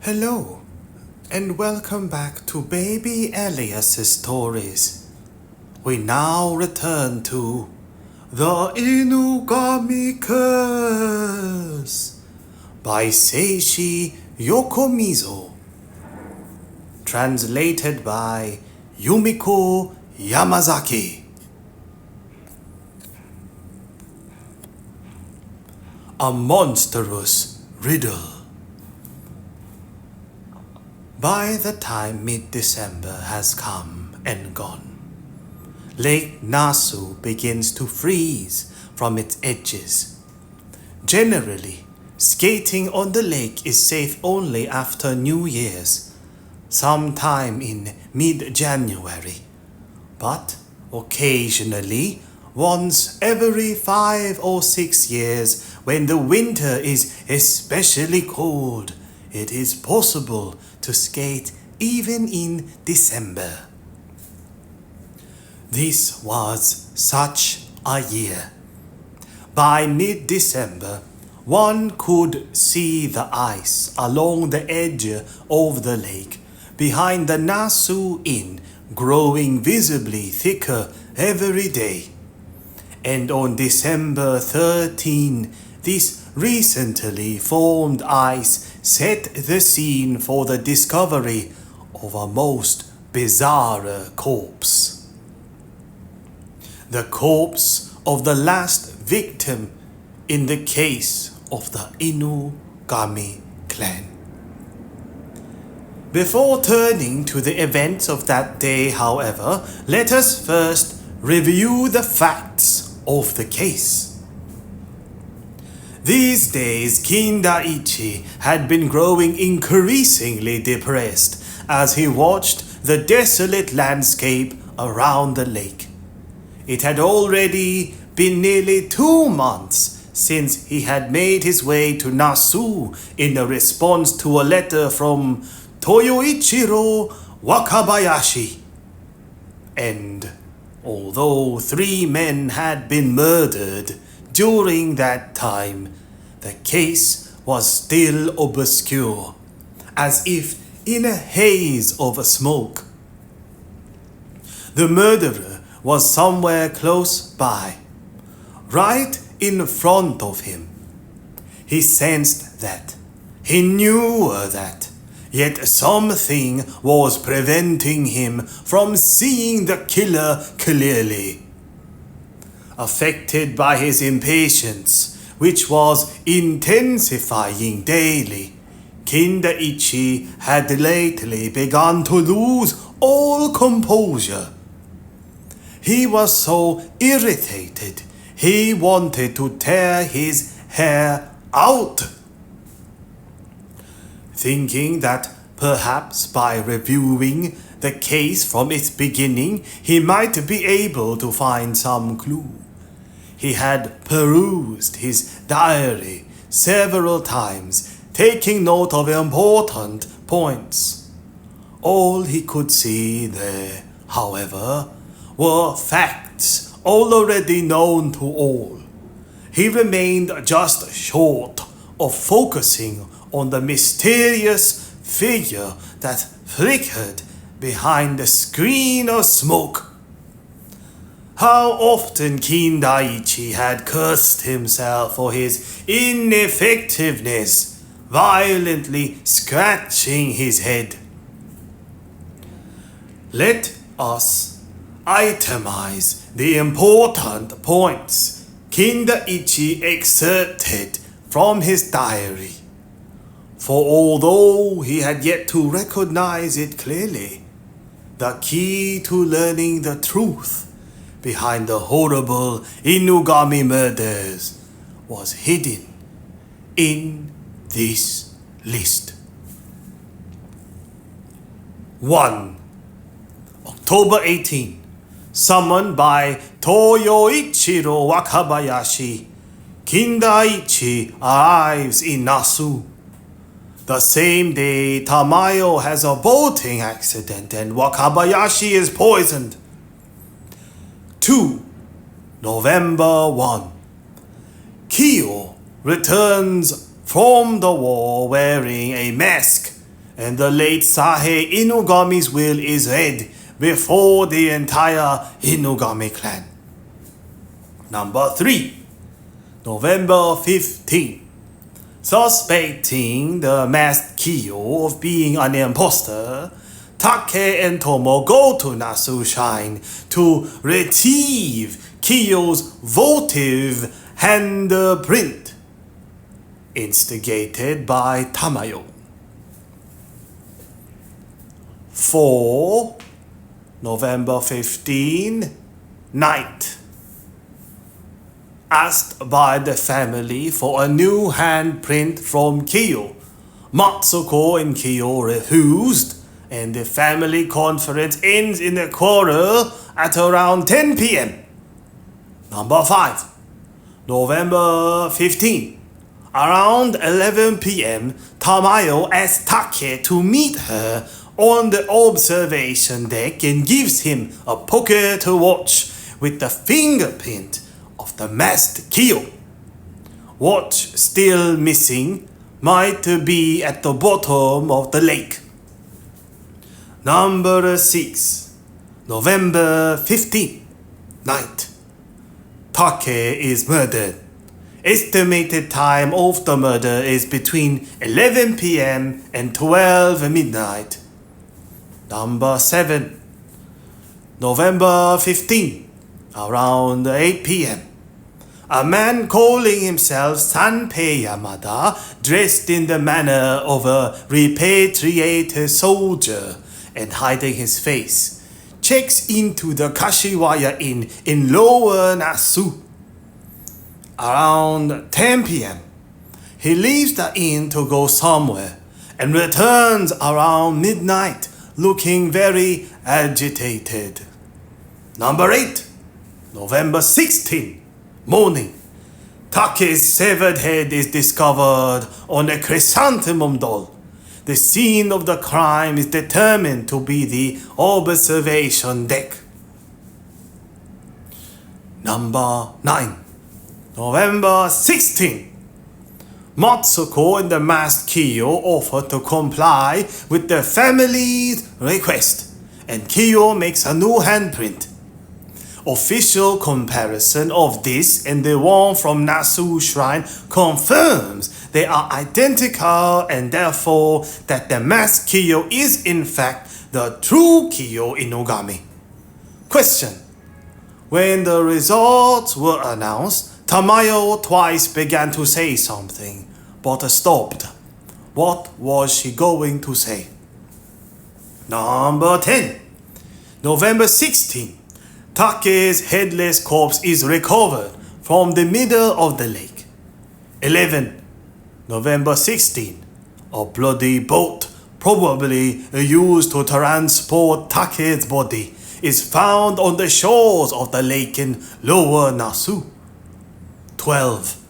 Hello, and welcome back to Baby Elias's stories. We now return to The Inugami Curse by Seishi Yokomizo, translated by Yumiko Yamazaki. A Monstrous Riddle. By the time mid-December has come and gone, Lake Nasu begins to freeze from its edges. Generally, skating on the lake is safe only after New Year's, sometime in mid-January. But occasionally, once every 5 or 6 years, when the winter is especially cold, it is possible to skate even in December. This was such a year. By mid-December, one could see the ice along the edge of the lake behind the Nasu Inn growing visibly thicker every day. And on December 13, this recently formed ice set the scene for the discovery of a most bizarre corpse. The corpse of the last victim in the case of the Inugami Clan. Before turning to the events of that day, however, let us first review the facts of the case. These days, Kindaichi had been growing increasingly depressed as he watched the desolate landscape around the lake. It had already been nearly 2 months since he had made his way to Nasu in a response to a letter from Toyoichiro Wakabayashi. And although 3 men had been murdered during that time, the case was still obscure, as if in a haze of smoke. The murderer was somewhere close by, right in front of him. He sensed that. He knew that. Yet something was preventing him from seeing the killer clearly. Affected by his impatience, which was intensifying daily, Kindaichi had lately begun to lose all composure. He was so irritated, he wanted to tear his hair out. Thinking that perhaps by reviewing the case from its beginning, he might be able to find some clue. He had perused his diary several times, taking note of important points. All he could see there, however, were facts already known to all. He remained just short of focusing on the mysterious figure that flickered behind the screen of smoke. How often Kindaichi had cursed himself for his ineffectiveness, violently scratching his head. Let us itemize the important points Kindaichi excerpted from his diary. For although he had yet to recognize it clearly, the key to learning the truth behind the horrible Inugami murders was hidden in this list. 1. October 18. Summoned by Toyoichiro Wakabayashi, Kindaichi arrives in Nasu. The same day, Tamayo has a boating accident and Wakabayashi is poisoned. 2. November 1. Kyo returns from the war wearing a mask and the late Sahe Inugami's will is read before the entire Inugami clan. Number 3. November 15. Suspecting the masked Kiyo of being an imposter, Take and Tomo go to Nasu Shrine to retrieve Kiyo's votive handprint, instigated by Tamayo. 4. November 15. Night. Asked by the family for a new handprint from Kiyo, Matsuko and Kiyo refused, and the family conference ends in a quarrel at around 10 p.m. Number 5. November 15. Around 11 p.m., Tamayo asks Take to meet her on the observation deck and gives him a pocket watch with the fingerprint of the masked Kiyo. Watch still missing, might be at the bottom of the lake. Number 6. November 15. Night. Take is murdered. Estimated time of the murder is between 11 p.m. and 12 midnight. Number 7. November 15. Around 8 p.m. A man calling himself Sanpei Yamada, dressed in the manner of a repatriated soldier and hiding his face, checks into the Kashiwaya Inn in Lower Nasu. Around 10 p.m., he leaves the inn to go somewhere and returns around midnight looking very agitated. Number 8. November 16. Morning. Take's severed head is discovered on a chrysanthemum doll. The scene of the crime is determined to be the observation deck. Number 9. November 16. Matsuko and the masked Kiyo offer to comply with the family's request, and Kiyo makes a new handprint. Official comparison of this and the one from Nasu Shrine confirms they are identical, and therefore that the masked Kiyo is in fact the true Kiyo Inugami. Question. When the results were announced, Tamayo twice began to say something, but stopped. What was she going to say? Number 10. November 16. Take's headless corpse is recovered from the middle of the lake. 11. November 16. A bloody boat, probably used to transport Take's body, is found on the shores of the lake in Lower Nasu. 12.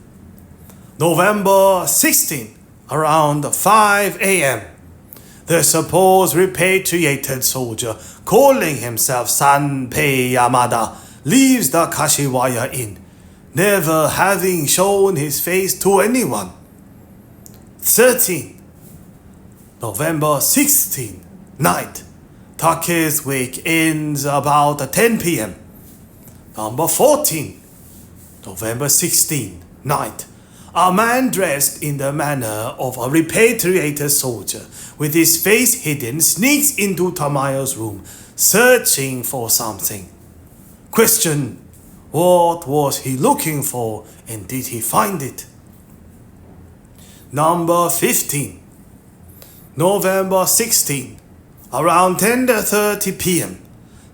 November 16. Around 5 a.m. The supposed repatriated soldier, calling himself Sanpei Yamada, leaves the Kashiwaya Inn, never having shown his face to anyone. 13. November 16. Night. Take's wake ends about 10 p.m. Number 14. November 16. Night. A man dressed in the manner of a repatriated soldier, with his face hidden, sneaks into Tamayo's room, searching for something. Question. What was he looking for, and did he find it? Number 15. November 16. Around 10:30 p.m.,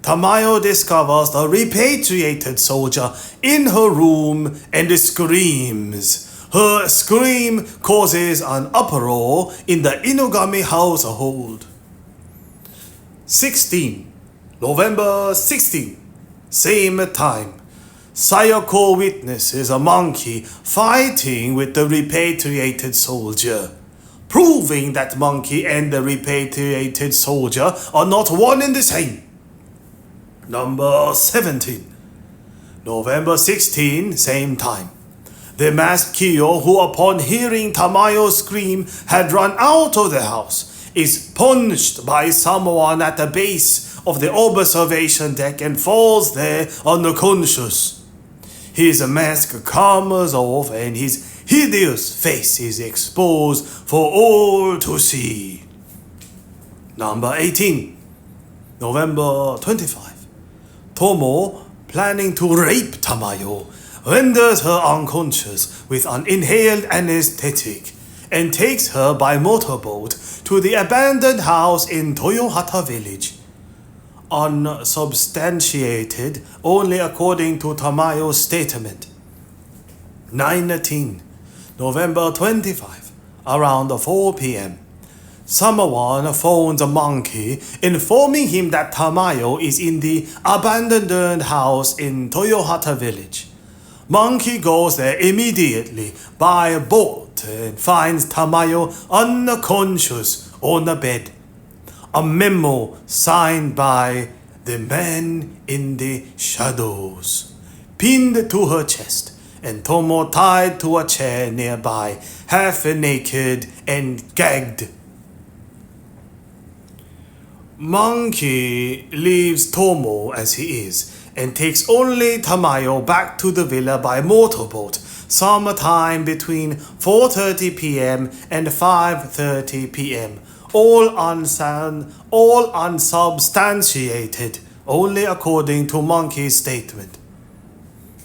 Tamayo discovers the repatriated soldier in her room and screams. Her scream causes an uproar in the Inugami household. 16. November 16. Same time. Sayako witnesses a monkey fighting with the repatriated soldier, proving that monkey and the repatriated soldier are not one and the same. Number 17. November 16, same time. The masked Kiyo, who upon hearing Tamayo scream had run out of the house, is punched by someone at the base of the observation deck and falls there unconscious. His mask comes off and his hideous face is exposed for all to see. Number 18. November 25. Tomo, planning to rape Tamayo, renders her unconscious with an inhaled anesthetic and takes her by motorboat to the abandoned house in Toyohata village. Unsubstantiated only according to Tamayo's statement. 19. November 25, around 4 p.m. Someone phones a monkey informing him that Tamayo is in the abandoned house in Toyohata village. Monkey goes there immediately by boat and finds Tamayo unconscious on the bed. A memo signed by the man in the shadows, pinned to her chest, and Tomo tied to a chair nearby, half naked and gagged. Monkey leaves Tomo as he is and takes only Tamayo back to the villa by motorboat sometime between 4:30 p.m. and 5:30 p.m. All unsubstantiated, only according to Monkey's statement.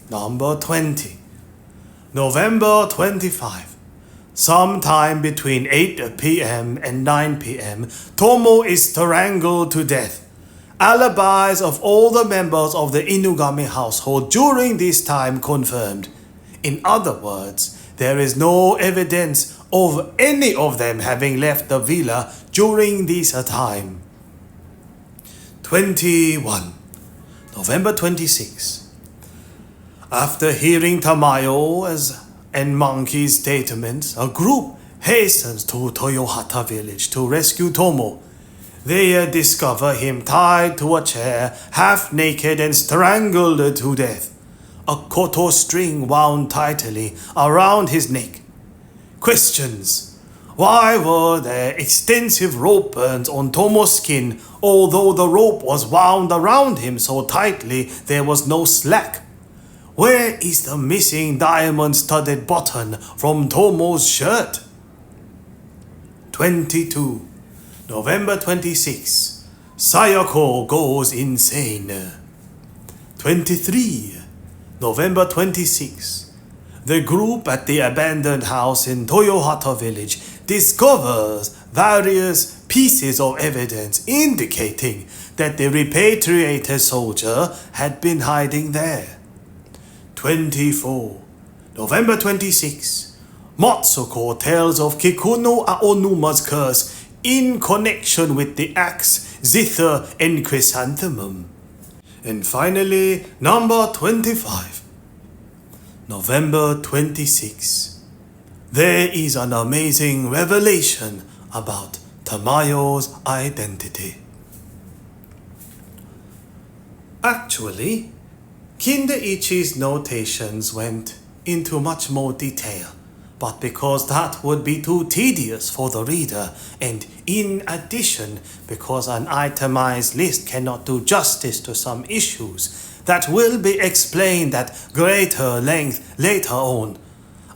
Number 20. November 25. Sometime between 8 p.m. and 9 p.m., Tomo is strangled to death. Alibis of all the members of the Inugami household during this time confirmed. In other words, there is no evidence of any of them having left the villa during this time. 21. November 26. After hearing Tamayo's and Monkey's statements, a group hastens to Toyohata village to rescue Tomo. They discover him tied to a chair, half naked and strangled to death. A koto string wound tightly around his neck. Questions. Why were there extensive rope burns on Tomo's skin, although the rope was wound around him so tightly there was no slack? Where is the missing diamond-studded button from Tomo's shirt? 22. November 26. Sayako goes insane. 23. November 26. The group at the abandoned house in Toyohata village discovers various pieces of evidence indicating that the repatriated soldier had been hiding there. 24. November 26. Matsuko tells of Kikuno Aonuma's curse in connection with the axe, zither, and chrysanthemum. And finally, number 25. November 26. There is an amazing revelation about Tamayo's identity. Actually, Kindaichi's notations went into much more detail, but because that would be too tedious for the reader, and in addition, because an itemized list cannot do justice to some issues that will be explained at greater length later on,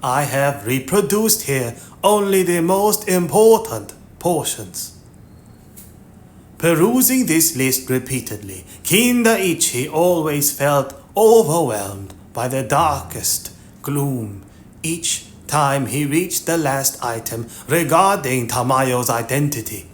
I have reproduced here only the most important portions. Perusing this list repeatedly, Kindaichi always felt overwhelmed by the darkest gloom each time he reached the last item regarding Tamayo's identity.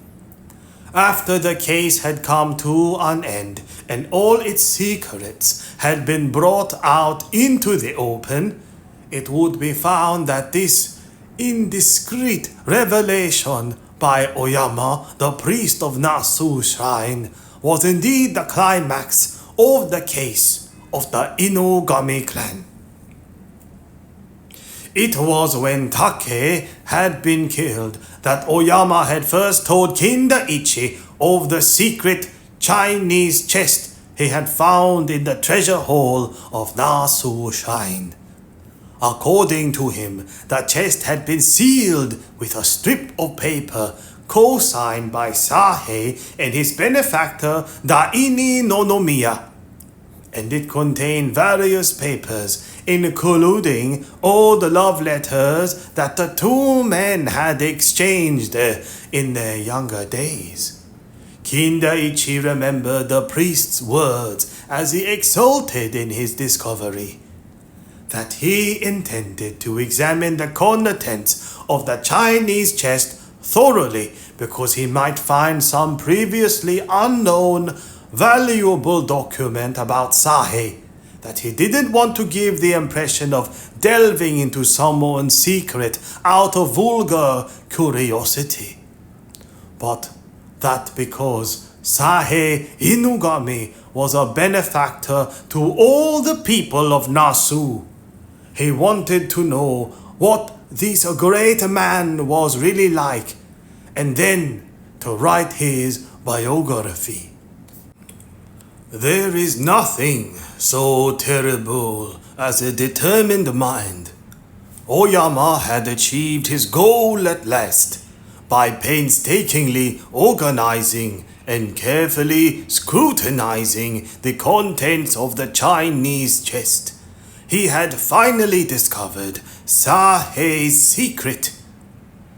After the case had come to an end and all its secrets had been brought out into the open, it would be found that this indiscreet revelation by Oyama, the priest of Nasu Shrine, was indeed the climax of the case of the Inugami Clan. It was when Take had been killed that Oyama had first told Kindaichi of the secret Chinese chest he had found in the treasure hall of Nasu Shrine. According to him, the chest had been sealed with a strip of paper co-signed by Sahe and his benefactor Daini no Nomiya, and it contained various papers, including all the love letters that the two men had exchanged in their younger days. Kindaichi remembered the priest's words as he exulted in his discovery, that he intended to examine the contents of the Chinese chest thoroughly because he might find some previously unknown valuable document about Sahe, that he didn't want to give the impression of delving into someone's secret out of vulgar curiosity, but that because Sahe Inugami was a benefactor to all the people of Nasu, he wanted to know what this great man was really like, and then to write his biography. There is nothing so terrible as a determined mind. Oyama had achieved his goal at last by painstakingly organizing and carefully scrutinizing the contents of the Chinese chest. He had finally discovered Sahe's secret.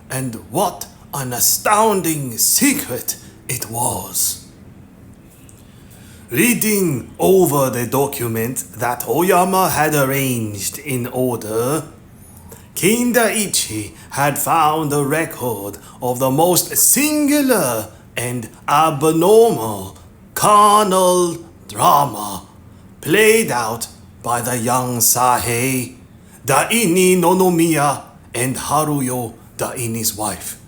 And what an astounding secret it was. Reading over the document that Oyama had arranged in order, Kindaichi had found a record of the most singular and abnormal carnal drama played out by the young Sahe, Daini no Nomiya, and Haruyo, Daini's wife.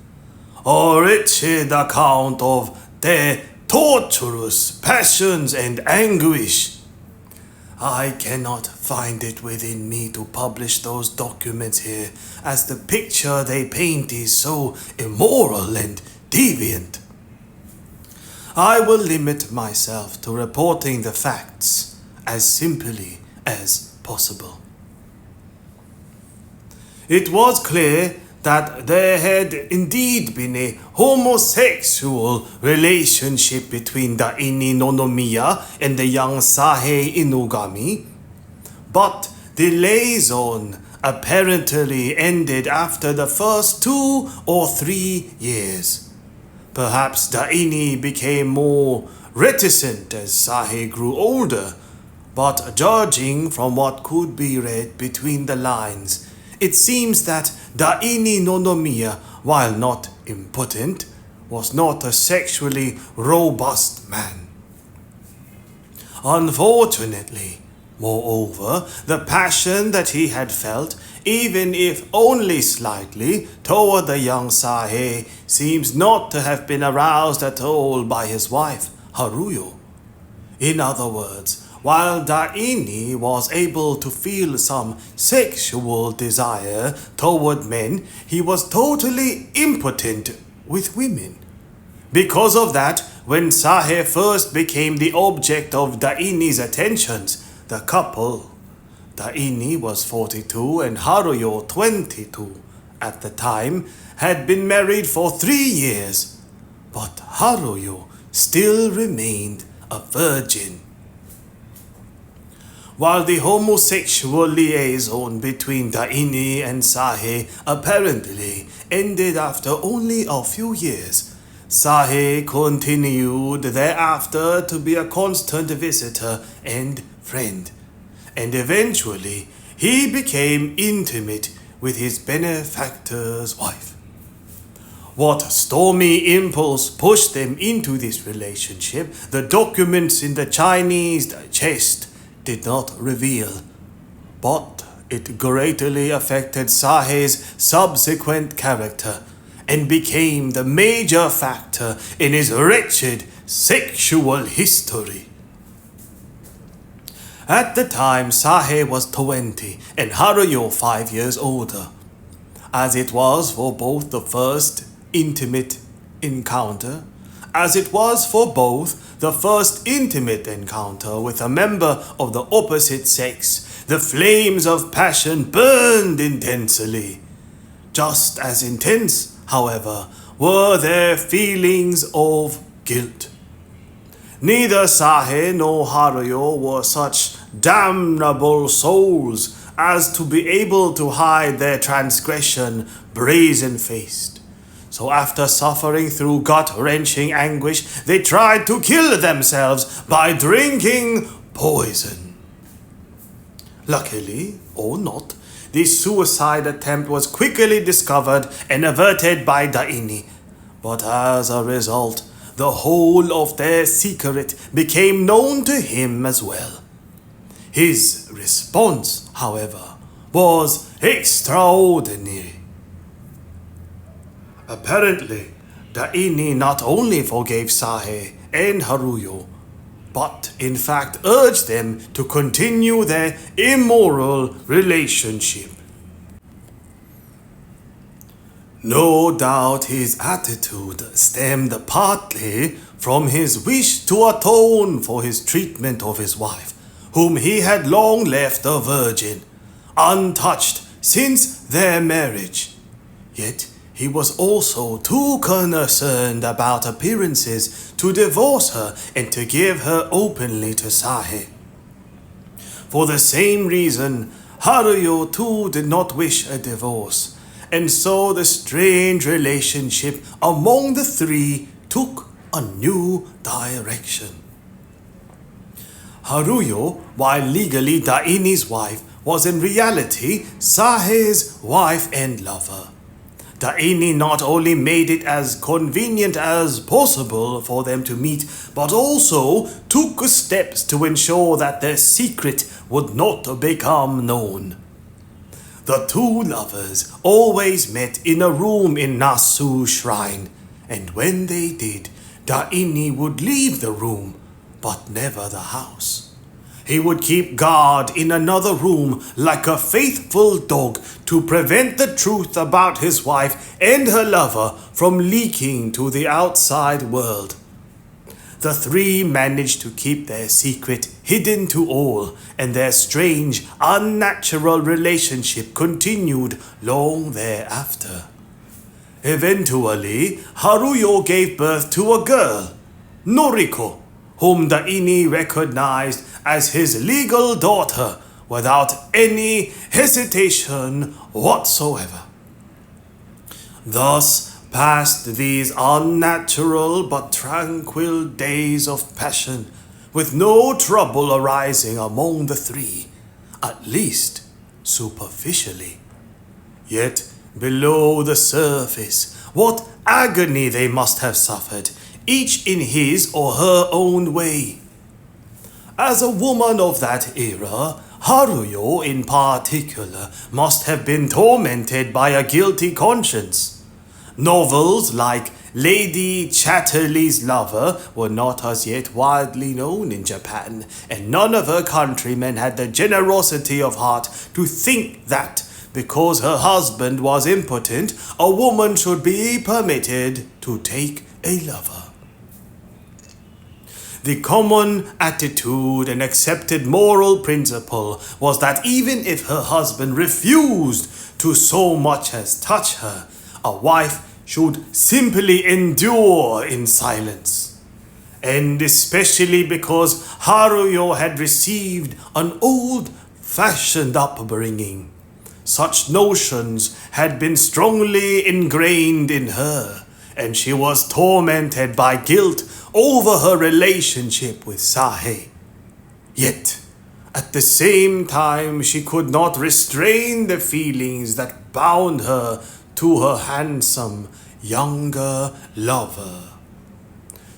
A wretched account of their torturous passions and anguish. I cannot find it within me to publish those documents here, as the picture they paint is so immoral and deviant. I will limit myself to reporting the facts as simply as possible. It was clear that there had indeed been a homosexual relationship between Daini no Nomiya and the young Sahe Inugami, but the liaison apparently ended after the first 2 or 3 years. Perhaps Daini became more reticent as Sahe grew older, but judging from what could be read between the lines, it seems that Daini no Nomiya, while not impotent, was not a sexually robust man. Unfortunately, moreover, the passion that he had felt, even if only slightly, toward the young Sahe seems not to have been aroused at all by his wife, Haruyo. In other words, while Daini was able to feel some sexual desire toward men, he was totally impotent with women. Because of that, when Sahe first became the object of Daini's attentions, the couple, Daini was 42 and Haruyo 22 at the time, had been married for 3 years, but Haruyo still remained a virgin. While the homosexual liaison between Daini and Sahe apparently ended after only a few years, Sahe continued thereafter to be a constant visitor and friend, and eventually he became intimate with his benefactor's wife. What stormy impulse pushed them into this relationship, the documents in the Chinese chest did not reveal, but it greatly affected Sahe's subsequent character and became the major factor in his wretched sexual history. At the time, Sahe was 20 and Haruyo 5 years older. As it was for both the first intimate encounter, with a member of the opposite sex, the flames of passion burned intensely. Just as intense, however, were their feelings of guilt. Neither Sahe nor Haruyo were such damnable souls as to be able to hide their transgression brazen-faced. So after suffering through gut-wrenching anguish, they tried to kill themselves by drinking poison. Luckily, or not, the suicide attempt was quickly discovered and averted by Daini. But as a result, the whole of their secret became known to him as well. His response, however, was extraordinary. Apparently, Daini not only forgave Sahe and Haruyo, but in fact urged them to continue their immoral relationship. No doubt his attitude stemmed partly from his wish to atone for his treatment of his wife, whom he had long left a virgin, untouched since their marriage. Yet he was also too concerned about appearances to divorce her and to give her openly to Sahe. For the same reason, Haruyo too did not wish a divorce, and so the strange relationship among the three took a new direction. Haruyo, while legally Daini's wife, was in reality Sahe's wife and lover. Daini not only made it as convenient as possible for them to meet, but also took steps to ensure that their secret would not become known. The two lovers always met in a room in Nasu Shrine, and when they did, Daini would leave the room, but never the house. He would keep guard in another room like a faithful dog to prevent the truth about his wife and her lover from leaking to the outside world. The three managed to keep their secret hidden to all, and their strange, unnatural relationship continued long thereafter. Eventually, Haruyo gave birth to a girl, Noriko, whom Daini recognized as his legal daughter without any hesitation whatsoever. Thus passed these unnatural but tranquil days of passion, with no trouble arising among the three, at least superficially. Yet below the surface, what agony they must have suffered, each in his or her own way. As a woman of that era, Haruyo in particular must have been tormented by a guilty conscience. Novels like Lady Chatterley's Lover were not as yet widely known in Japan, and none of her countrymen had the generosity of heart to think that because her husband was impotent, a woman should be permitted to take a lover. The common attitude and accepted moral principle was that even if her husband refused to so much as touch her, a wife should simply endure in silence. And especially because Haruyo had received an old-fashioned upbringing, such notions had been strongly ingrained in her, and she was tormented by guilt over her relationship with Sahe. Yet, at the same time, she could not restrain the feelings that bound her to her handsome, younger lover.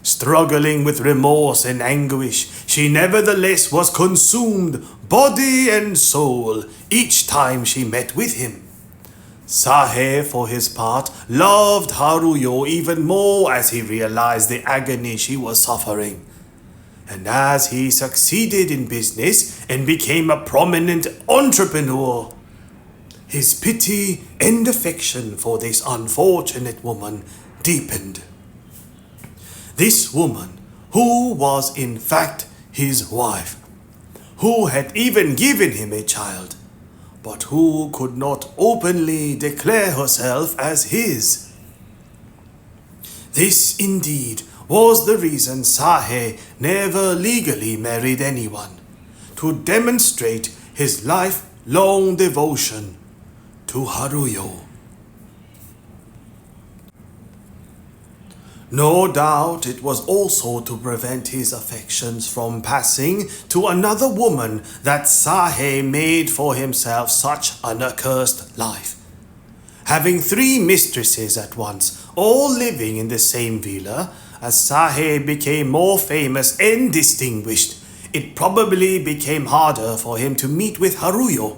Struggling with remorse and anguish, she nevertheless was consumed, body and soul, each time she met with him. Sahe, for his part, loved Haruyo even more as he realized the agony she was suffering. And as he succeeded in business and became a prominent entrepreneur, his pity and affection for this unfortunate woman deepened. This woman, who was in fact his wife, who had even given him a child, but who could not openly declare herself as his. This indeed was the reason Sahe never legally married anyone, to demonstrate his lifelong devotion to Haruyo. No doubt it was also to prevent his affections from passing to another woman that Sahe made for himself such an accursed life. Having 3 mistresses at once, all living in the same villa, as Sahe became more famous and distinguished, it probably became harder for him to meet with Haruyo,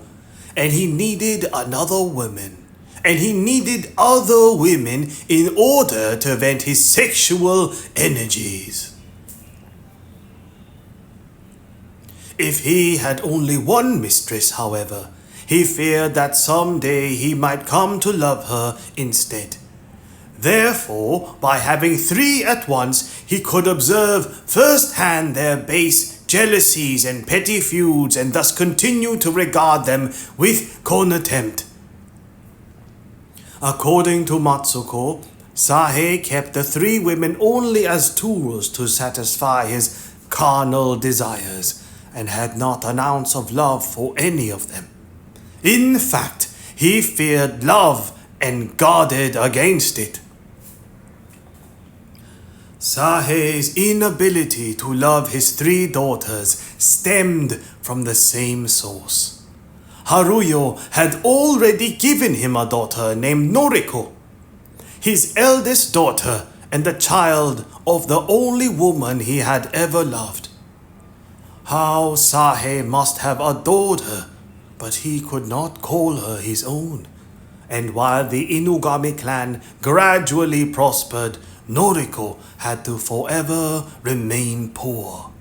and he needed another woman. And he needed other women in order to vent his sexual energies. If he had only one mistress, however, he feared that someday he might come to love her instead. Therefore, by having 3 at once, he could observe firsthand their base jealousies and petty feuds, and thus continue to regard them with contempt. According to Matsuko, Sahe kept the 3 women only as tools to satisfy his carnal desires, and had not an ounce of love for any of them. In fact, he feared love and guarded against it. Sahe's inability to love his 3 daughters stemmed from the same source. Haruyo had already given him a daughter named Noriko, his eldest daughter and the child of the only woman he had ever loved. How Sahe must have adored her, but he could not call her his own. And while the Inugami clan gradually prospered, Noriko had to forever remain poor.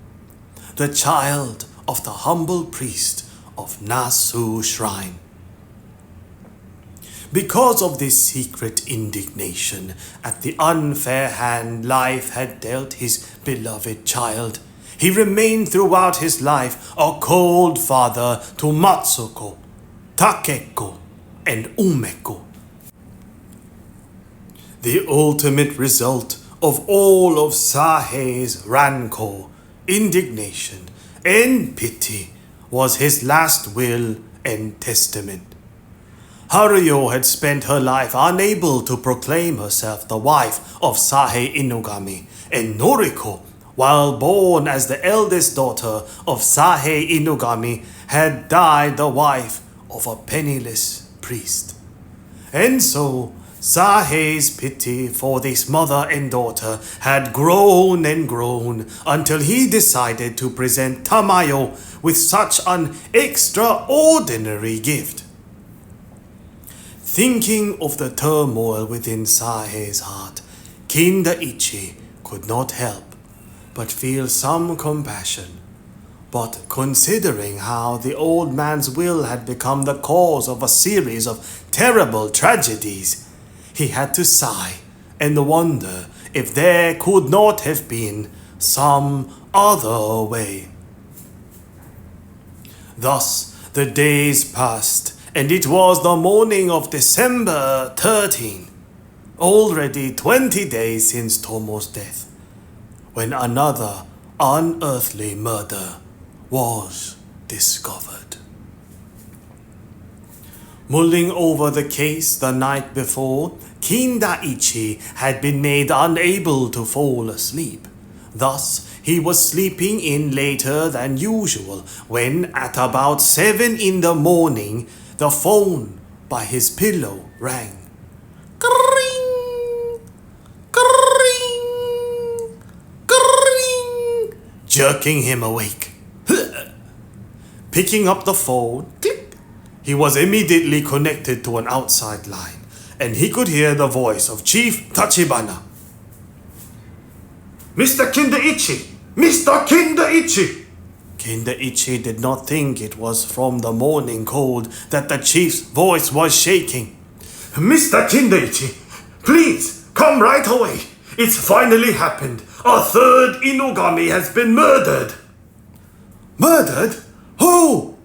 The child of the humble priest of Nasu Shrine. Because of this secret indignation at the unfair hand life had dealt his beloved child, he remained throughout his life a cold father to Matsuko, Takeko, and Umeko. The ultimate result of all of Sahe's rancor, indignation, and pity was his last will and testament. Haruyo had spent her life unable to proclaim herself the wife of Sahe Inugami, and Noriko, while born as the eldest daughter of Sahe Inugami, had died the wife of a penniless priest. And so, Sahe's pity for this mother and daughter had grown and grown until he decided to present Tamayo with such an extraordinary gift. Thinking of the turmoil within Sahe's heart, Kindaichi could not help but feel some compassion. But considering how the old man's will had become the cause of a series of terrible tragedies, he had to sigh and wonder if there could not have been some other way. Thus the days passed, and it was the morning of December 13, already 20 days since Tomo's death, when another unearthly murder was discovered. Mulling over the case the night before, Kindaichi had been made unable to fall asleep. Thus, he was sleeping in later than usual when, at about 7 in the morning, the phone by his pillow rang. Kring! Kring! Kring! Jerking him awake. Picking up the phone, click. He was immediately connected to an outside line, and he could hear the voice of Chief Tachibana. Mr. Kindaichi! Mr. Kindaichi! Kindaichi did not think it was from the morning cold that the chief's voice was shaking. Mr. Kindaichi, please, come right away. It's finally happened. A 3rd Inugami has been murdered. Murdered? Who?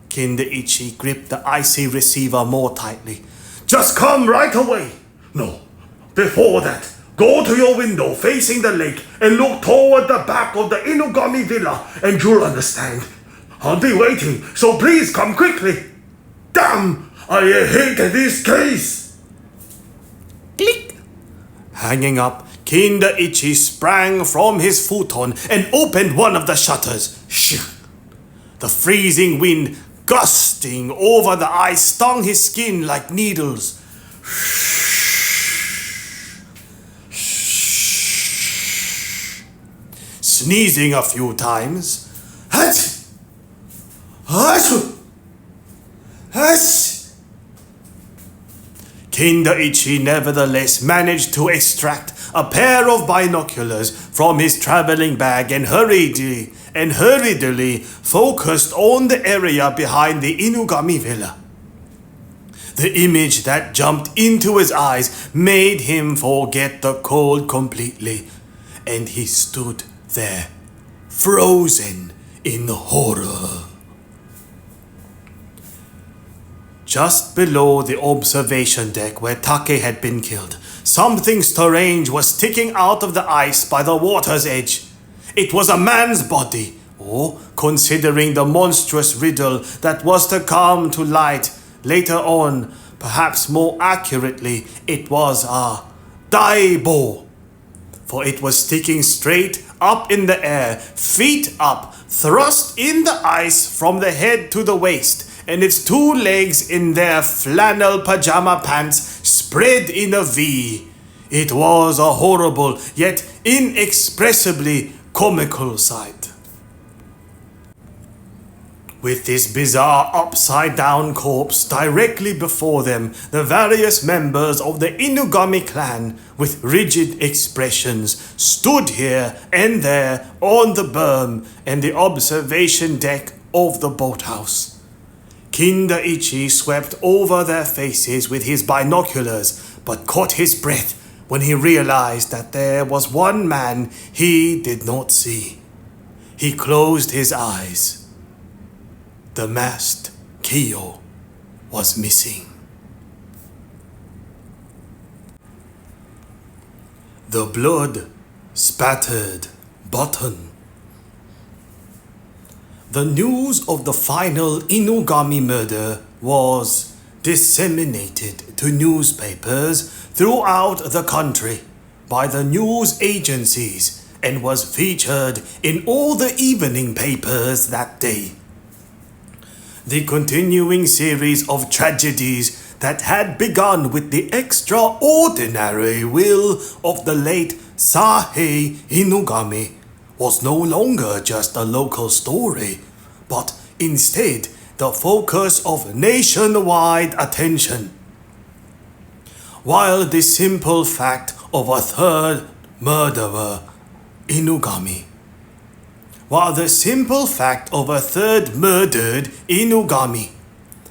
Kindaichi gripped the icy receiver more tightly. Just come right away. No, before that, Go to your window facing the lake and look toward the back of the Inugami villa and you'll understand. I'll be waiting, so please come quickly. Damn, I hate this case. Click. Hanging up, Kindaichi sprang from his futon and opened one of the shutters. Shh. The freezing wind gusting over the ice stung his skin like needles. Sneezing a few times. Hatch! Hatch! Hatch! Kindaichi nevertheless managed to extract a pair of binoculars from his traveling bag and hurriedly focused on the area behind the Inugami villa. The image that jumped into his eyes made him forget the cold completely, and he stood there, frozen in horror. Just below the observation deck where Take had been killed, something strange was sticking out of the ice by the water's edge. It was a man's body, or, considering the monstrous riddle that was to come to light later on, perhaps more accurately, it was a Daibo. For it was sticking straight up in the air, feet up, thrust in the ice from the head to the waist, and its two legs in their flannel pajama pants spread in a V. It was a horrible, yet inexpressibly comical sight. With this bizarre upside-down corpse directly before them, the various members of the Inugami Clan, with rigid expressions, stood here and there on the berm and the observation deck of the boathouse. Kindaichi swept over their faces with his binoculars, but caught his breath when he realized that there was one man he did not see. He closed his eyes. The masked Kyo was missing. The Blood-Spattered Button. The news of the final Inugami murder was disseminated to newspapers throughout the country by the news agencies and was featured in all the evening papers that day. The continuing series of tragedies that had begun with the extraordinary will of the late Seishi Inugami was no longer just a local story, but instead the focus of nationwide attention. While the simple fact of a third murderer, Inugami. While the simple fact of a third murdered Inugami,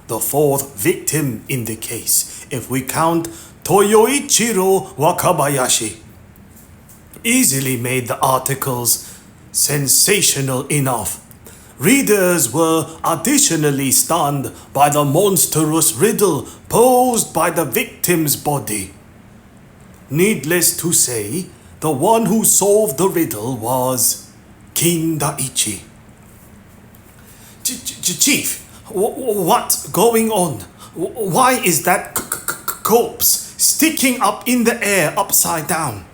the fourth victim in the case, if we count Toyoichiro Wakabayashi, easily made the articles sensational enough. Readers were additionally stunned by the monstrous riddle posed by the victim's body. Needless to say, the one who solved the riddle was Kindaichi. Chief, what's going on? Why is that corpse sticking up in the air upside down?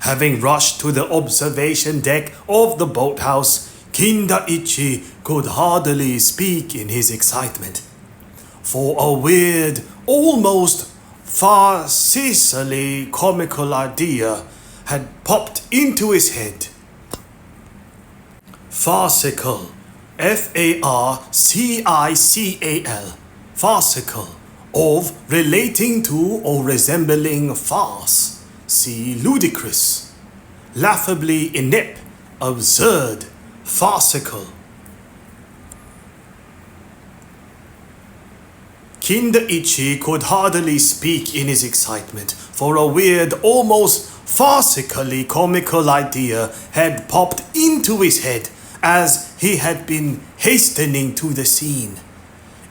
Having rushed to the observation deck of the boathouse, Kindaichi could hardly speak in his excitement. For a weird, almost farcically comical idea had popped into his head. Farcical. Farcical. Farcical. Of relating to or resembling farce. See ludicrous. Laughably inept. Absurd. Farcical. Kindaichi could hardly speak in his excitement, for a weird, almost farcically comical idea had popped into his head as he had been hastening to the scene.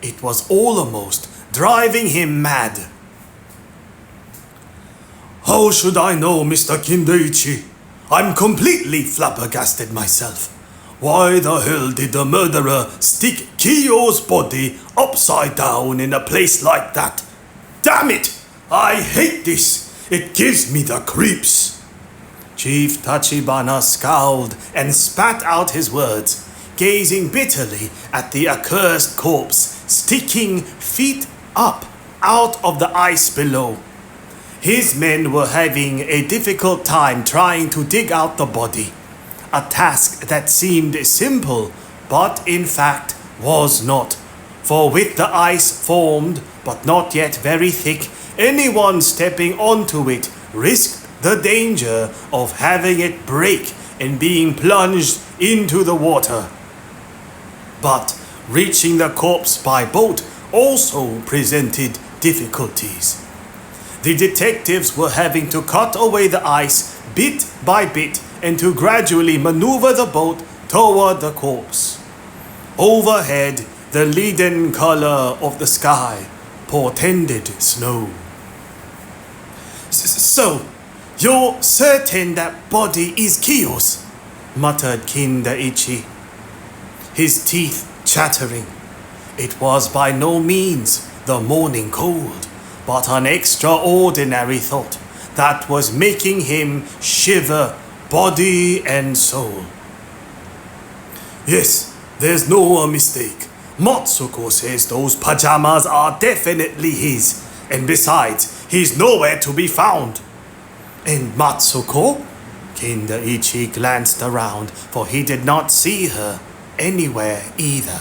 It was almost driving him mad. How should I know, Mr. Kindaichi? I'm completely flabbergasted myself. Why the hell did the murderer stick Kiyo's body upside down in a place like that? Damn it! I hate this! It gives me the creeps! Chief Tachibana scowled and spat out his words, gazing bitterly at the accursed corpse sticking feet up out of the ice below. His men were having a difficult time trying to dig out the body, a task that seemed simple, but in fact was not. For with the ice formed, but not yet very thick, anyone stepping onto it risked the danger of having it break and being plunged into the water. But reaching the corpse by boat also presented difficulties. The detectives were having to cut away the ice bit by bit and to gradually maneuver the boat toward the corpse. Overhead, the leaden color of the sky portended snow. So, you're certain that body is Kiyo's? Muttered Kindaichi, his teeth chattering. It was by no means the morning cold, but an extraordinary thought that was making him shiver body and soul. Yes, there's no mistake. Matsuko says those pajamas are definitely his, and besides, he's nowhere to be found. And Matsuko? Kindaichi glanced around, for he did not see her anywhere either.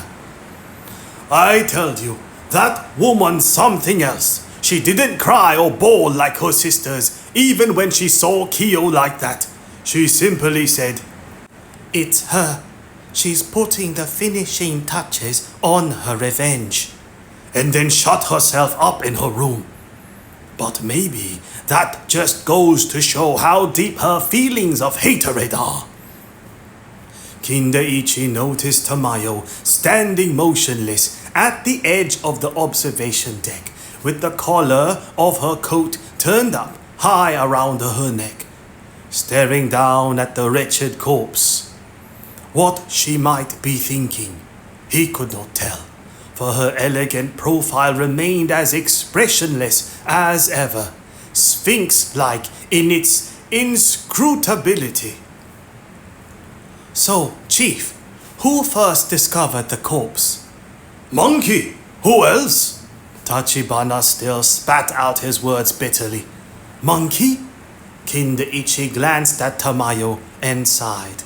I tell you, that woman's something else. She didn't cry or bawl like her sisters, even when she saw Kiyo like that. She simply said, "It's her. She's putting the finishing touches on her revenge." And then shut herself up in her room. But maybe that just goes to show how deep her feelings of hatred are. Kindaichi noticed Tamayo standing motionless at the edge of the observation deck, with the collar of her coat turned up high around her neck, staring down at the wretched corpse. What she might be thinking, he could not tell, for her elegant profile remained as expressionless as ever, sphinx-like in its inscrutability. So, Chief, who first discovered the corpse? Monkey! Who else? Tachibana still spat out his words bitterly. Monkey? Kindaichi glanced at Tamayo and sighed.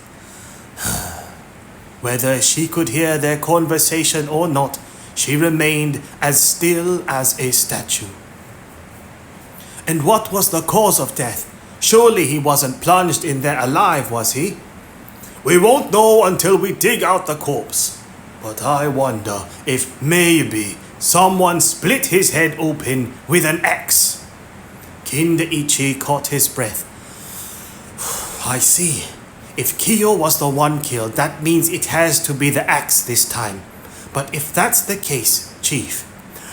Whether she could hear their conversation or not, she remained as still as a statue. And what was the cause of death? Surely he wasn't plunged in there alive, was he? We won't know until we dig out the corpse. But I wonder if maybe someone split his head open with an axe. Kindaichi caught his breath. I see. If Kiyo was the one killed, that means it has to be the axe this time. But if that's the case, Chief,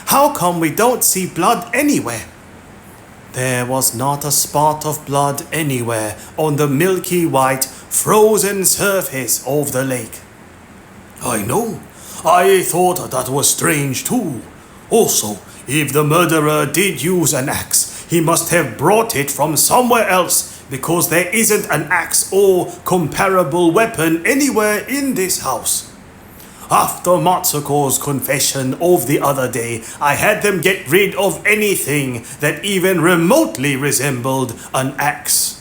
how come we don't see blood anywhere? There was not a spot of blood anywhere on the milky white, frozen surface of the lake. I know. I thought that was strange too. Also, if the murderer did use an axe, he must have brought it from somewhere else, because there isn't an axe or comparable weapon anywhere in this house. After Matsuko's confession of the other day, I had them get rid of anything that even remotely resembled an axe.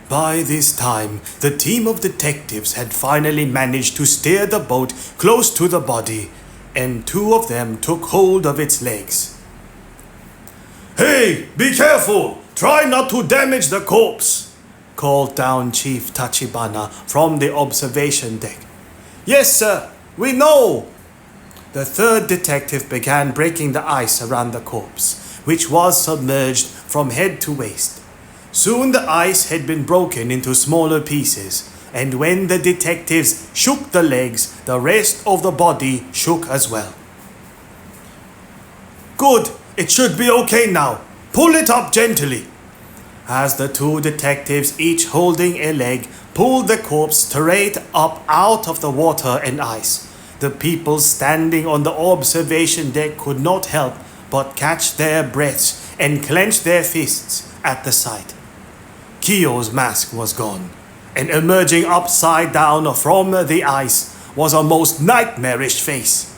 By this time, the team of detectives had finally managed to steer the boat close to the body, and two of them took hold of its legs. Hey, be careful! Try not to damage the corpse! Called down Chief Tachibana from the observation deck. Yes, sir, we know! The third detective began breaking the ice around the corpse, which was submerged from head to waist. Soon the ice had been broken into smaller pieces, and when the detectives shook the legs, the rest of the body shook as well. Good, it should be okay now. Pull it up gently. As the two detectives, each holding a leg, pulled the corpse straight up out of the water and ice, the people standing on the observation deck could not help but catch their breaths and clench their fists at the sight. Kiyo's mask was gone, and emerging upside down from the ice was a most nightmarish face.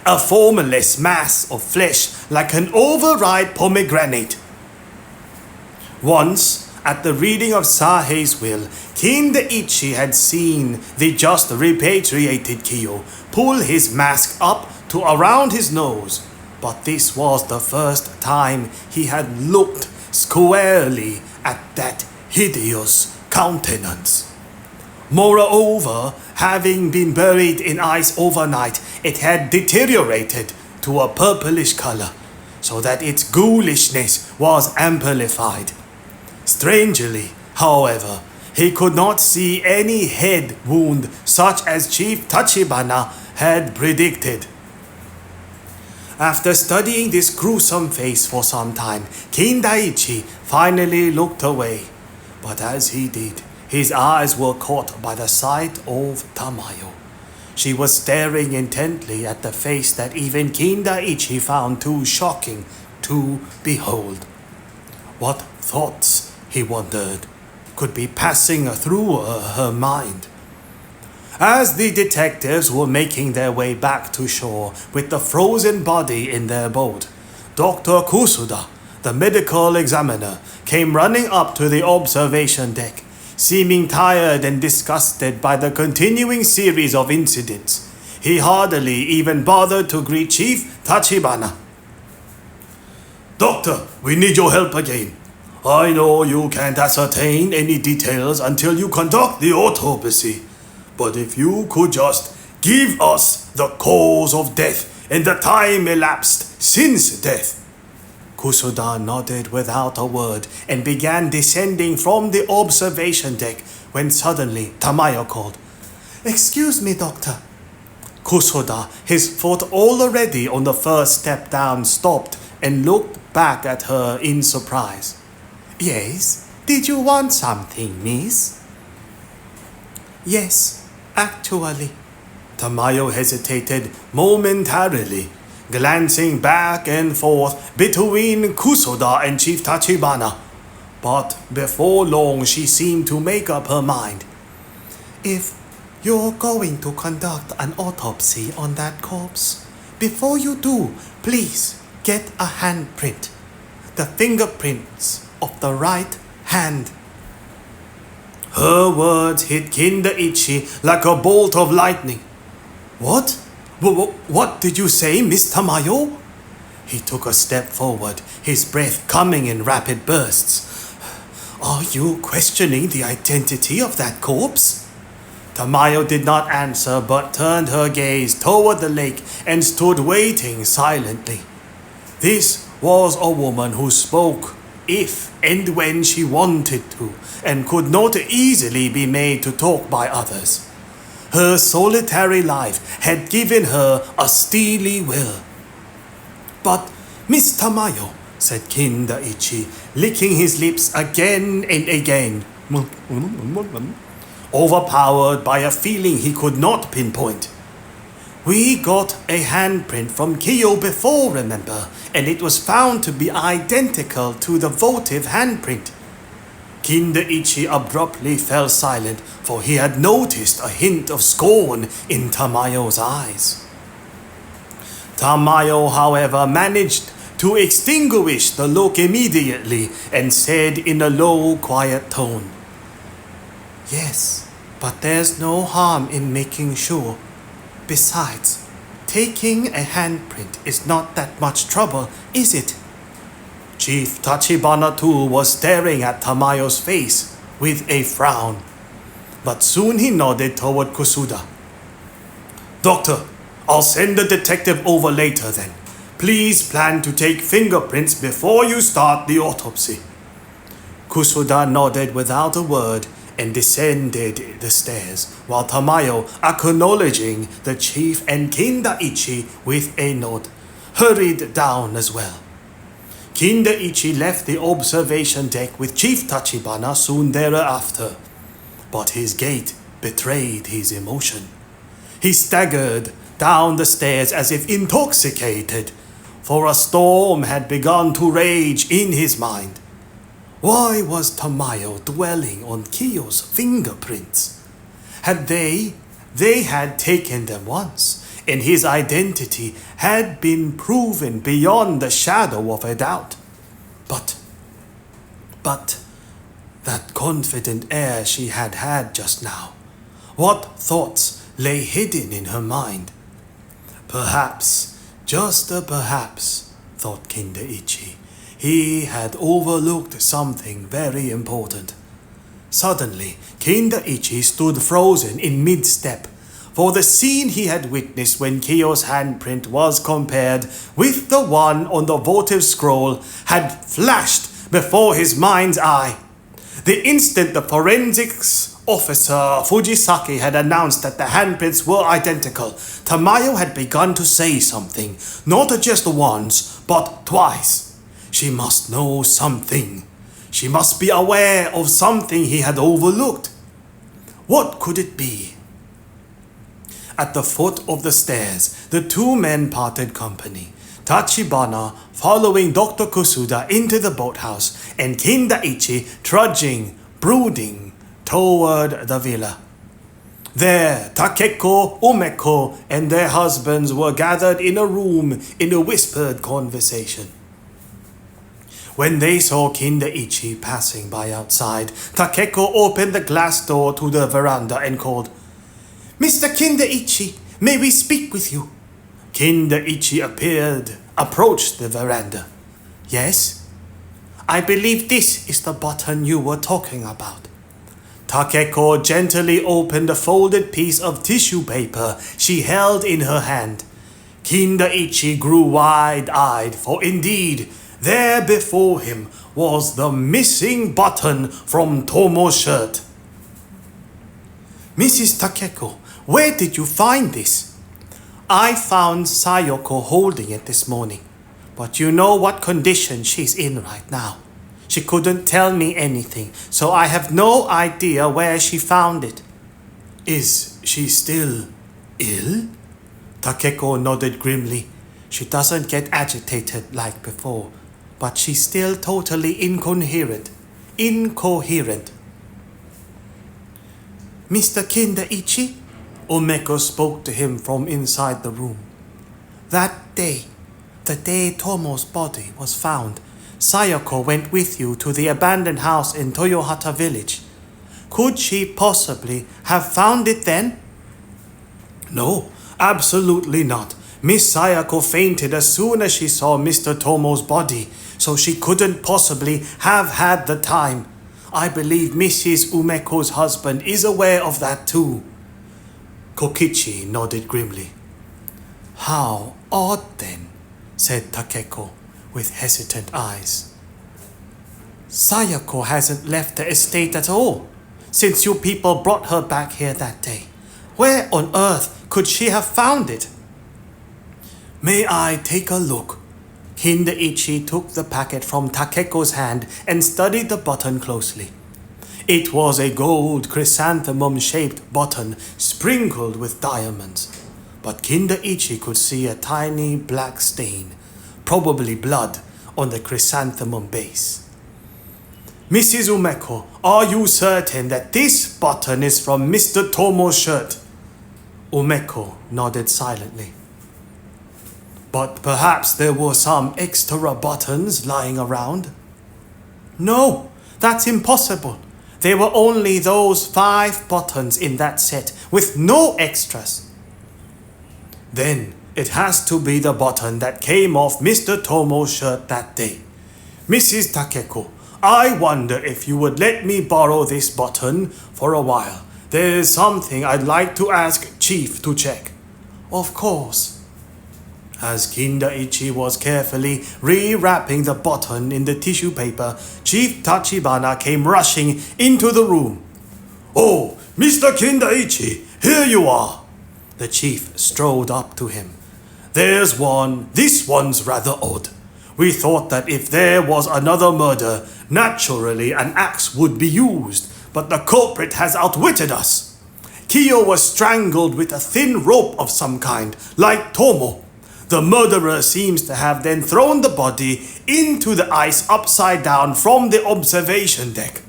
A formless mass of flesh like an overripe pomegranate. Once, at the reading of Sahei's will, Kindaichi had seen the just repatriated Kiyo pull his mask up to around his nose, but this was the first time he had looked squarely at that hideous countenance. Moreover, having been buried in ice overnight, it had deteriorated to a purplish color, so that its ghoulishness was amplified. Strangely, however, he could not see any head wound such as Chief Tachibana had predicted. After studying this gruesome face for some time, Kindaichi finally looked away. But as he did, his eyes were caught by the sight of Tamayo. She was staring intently at the face that even Kindaichi found too shocking to behold. What thoughts, he wondered, could be passing through her mind? As the detectives were making their way back to shore with the frozen body in their boat, Dr. Kusuda, the medical examiner, came running up to the observation deck, seeming tired and disgusted by the continuing series of incidents. He hardly even bothered to greet Chief Tachibana. "Doctor, we need your help again. I know you can't ascertain any details until you conduct the autopsy, but if you could just give us the cause of death and the time elapsed since death." Kusuda nodded without a word and began descending from the observation deck when suddenly Tamayo called, "Excuse me, doctor." Kusuda, his foot already on the first step down, stopped and looked back at her in surprise. "Yes, did you want something, miss?" "Yes, actually." Tamayo hesitated momentarily, glancing back and forth between Kusuda and Chief Tachibana. But before long she seemed to make up her mind. "If you're going to conduct an autopsy on that corpse, before you do, please get a handprint. The fingerprints of the right hand." Her words hit Kindaichi like a bolt of lightning. "What? What did you say, Miss Tamayo?" He took a step forward, his breath coming in rapid bursts. "Are you questioning the identity of that corpse?" Tamayo did not answer but turned her gaze toward the lake and stood waiting silently. This was a woman who spoke if and when she wanted to, and could not easily be made to talk by others. Her solitary life had given her a steely will. "But, Miss Tamayo," said Kindaichi, licking his lips again and again, overpowered by a feeling he could not pinpoint. "We got a handprint from Kiyo before, remember, and it was found to be identical to the votive handprint." Kindaichi abruptly fell silent, for he had noticed a hint of scorn in Tamayo's eyes. Tamayo, however, managed to extinguish the look immediately and said in a low, quiet tone, "Yes, but there's no harm in making sure. Besides, taking a handprint is not that much trouble, is it?" Chief Tachibana too was staring at Tamayo's face with a frown, but soon he nodded toward Kusuda. "Doctor, I'll send the detective over later then. Please plan to take fingerprints before you start the autopsy." Kusuda nodded without a word and descended the stairs, while Tamayo, acknowledging the chief and Kindaichi with a nod, hurried down as well. Kindaichi left the observation deck with Chief Tachibana soon thereafter, but his gait betrayed his emotion. He staggered down the stairs as if intoxicated, for a storm had begun to rage in his mind. Why was Tamayo dwelling on Kiyo's fingerprints? Had they had taken them once, and his identity had been proven beyond the shadow of a doubt. But that confident air she had had just now, what thoughts lay hidden in her mind? Perhaps, just a perhaps, thought Kindaichi, he had overlooked something very important. Suddenly, Kindaichi stood frozen in mid-step, for the scene he had witnessed when Kiyo's handprint was compared with the one on the votive scroll had flashed before his mind's eye. The instant the forensics officer Fujisaki had announced that the handprints were identical, Tamayo had begun to say something, not just once, but twice. She must know something. She must be aware of something he had overlooked. What could it be? At the foot of the stairs, the two men parted company. Tachibana following Dr. Kusuda into the boathouse, and Kindaichi trudging, brooding, toward the villa. There, Takeko, Umeko, and their husbands were gathered in a room in a whispered conversation. When they saw Kindaichi passing by outside, Takeko opened the glass door to the veranda and called, "Mr. Kindaichi, may we speak with you?" Kindaichi approached the veranda. "Yes? I believe this is the button you were talking about." Takeko gently opened a folded piece of tissue paper she held in her hand. Kindaichi grew wide-eyed, for indeed, there before him was the missing button from Tomo's shirt. "Mrs. Takeko, where did you find this?" "I found Sayoko holding it this morning, but you know what condition she's in right now. She couldn't tell me anything, so I have no idea where she found it." "Is she still ill?" Takeko nodded grimly. She doesn't get agitated like before, but she's still totally incoherent. "Mr. Kindaichi?" Umeko spoke to him from inside the room. "That day, the day Tomo's body was found, Sayoko went with you to the abandoned house in Toyohata village. Could she possibly have found it then?" "No, absolutely not. Miss Sayoko fainted as soon as she saw Mr. Tomo's body, so she couldn't possibly have had the time. I believe Mrs. Umeko's husband is aware of that too." Kokichi nodded grimly. "How odd then," said Takeko, with hesitant eyes. "Sayoko hasn't left the estate at all, since you people brought her back here that day. Where on earth could she have found it?" "May I take a look?" Kindaichi took the packet from Takeko's hand and studied the button closely. It was a gold chrysanthemum-shaped button sprinkled with diamonds, but Kindaichi could see a tiny black stain, probably blood, on the chrysanthemum base. "Mrs. Umeko, are you certain that this button is from Mr. Tomo's shirt?" Umeko nodded silently. "But perhaps there were some extra buttons lying around?" "No, that's impossible. There were only those 5 buttons in that set, with no extras." "Then it has to be the button that came off Mr. Tomo's shirt that day. Mrs. Takeko, I wonder if you would let me borrow this button for a while. There's something I'd like to ask Chief to check." "Of course." As Kindaichi was carefully rewrapping the button in the tissue paper, Chief Tachibana came rushing into the room. "Oh, Mr. Kindaichi, here you are!" The chief strode up to him. "There's one. This one's rather odd. We thought that if there was another murder, naturally an axe would be used, but the culprit has outwitted us. Kiyo was strangled with a thin rope of some kind, like Tomo. The murderer seems to have then thrown the body into the ice upside down from the observation deck.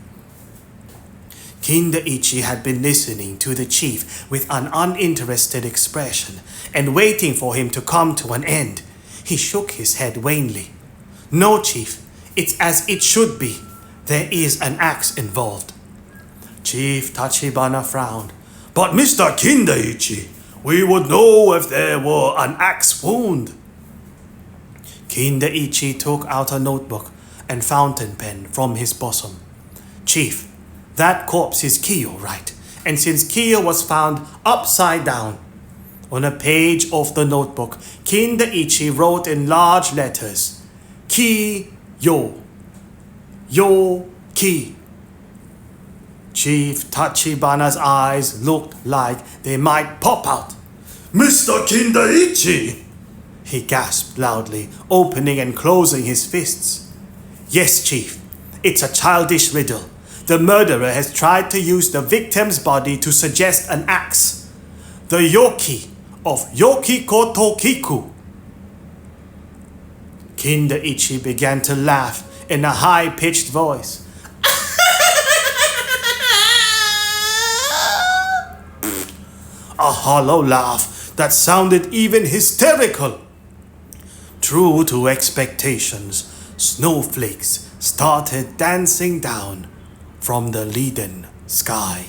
Kindaichi had been listening to the chief with an uninterested expression and waiting for him to come to an end. He shook his head wanly. No, Chief, it's as it should be. There is an axe involved. Chief Tachibana frowned. But Mr. Kindaichi, we would know if there were an axe wound. Kindaichi took out a notebook and fountain pen from his bosom. Chief, that corpse is Kiyo, right? And since Kiyo was found upside down, on a page of the notebook, Kindaichi wrote in large letters, Ki-yo. Yo-ki. Chief Tachibana's eyes looked like they might pop out. Mr. Kindaichi! He gasped loudly, opening and closing his fists. Yes, Chief. It's a childish riddle. The murderer has tried to use the victim's body to suggest an axe. The yoki of Yokiko Kiku. Kindaichi began to laugh in a high-pitched voice. A hollow laugh that sounded even hysterical. True to expectations, snowflakes started dancing down from the leaden sky.